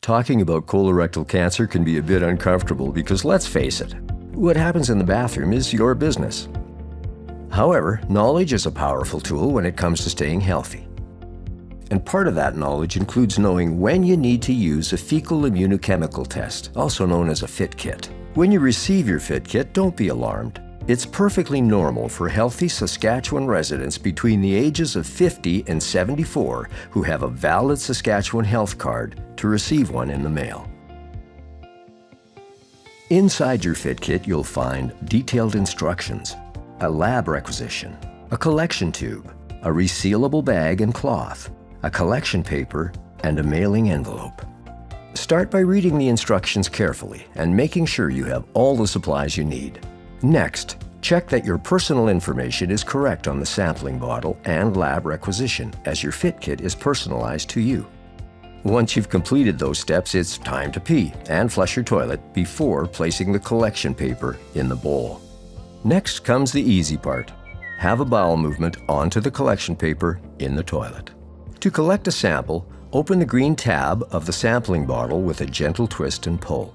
Talking about colorectal cancer can be a bit uncomfortable because let's face it, what happens in the bathroom is your business. However, knowledge is a powerful tool when it comes to staying healthy. And part of that knowledge includes knowing when you need to use a fecal immunochemical test, also known as a FIT kit. When you receive your FIT kit, don't be alarmed. It's perfectly normal for healthy Saskatchewan residents between the ages of 50 and 74 who have a valid Saskatchewan health card to receive one in the mail. Inside your FIT kit, you'll find detailed instructions, a lab requisition, a collection tube, a resealable bag and cloth, a collection paper, and a mailing envelope. Start by reading the instructions carefully and making sure you have all the supplies you need. Next, check that your personal information is correct on the sampling bottle and lab requisition, as your FIT kit is personalized to you. Once you've completed those steps, it's time to pee and flush your toilet before placing the collection paper in the bowl. Next comes the easy part. Have a bowel movement onto the collection paper in the toilet. To collect a sample, open the green tab of the sampling bottle with a gentle twist and pull.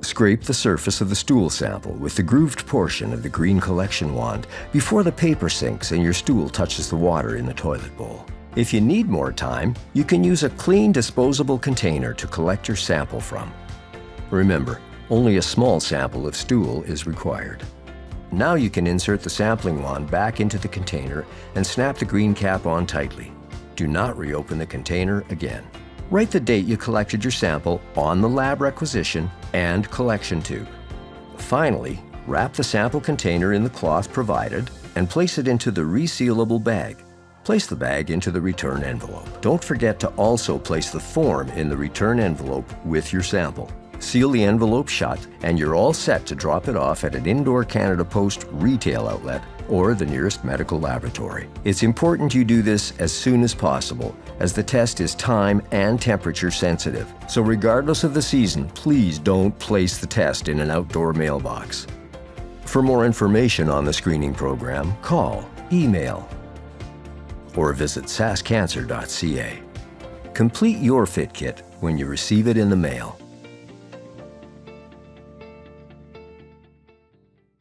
Scrape the surface of the stool sample with the grooved portion of the green collection wand before the paper sinks and your stool touches the water in the toilet bowl. If you need more time, you can use a clean disposable container to collect your sample from. Remember, only a small sample of stool is required. Now you can insert the sampling wand back into the container and snap the green cap on tightly. Do not reopen the container again. Write the date you collected your sample on the lab requisition and collection tube. Finally, wrap the sample container in the cloth provided and place it into the resealable bag. Place the bag into the return envelope. Don't forget to also place the form in the return envelope with your sample. Seal the envelope shut and you're all set to drop it off at an Indoor Canada Post retail outlet or the nearest medical laboratory. It's important you do this as soon as possible, as the test is time and temperature sensitive. So regardless of the season, please don't place the test in an outdoor mailbox. For more information on the screening program, call, email, or visit saskcancer.ca. Complete your FIT kit when you receive it in the mail.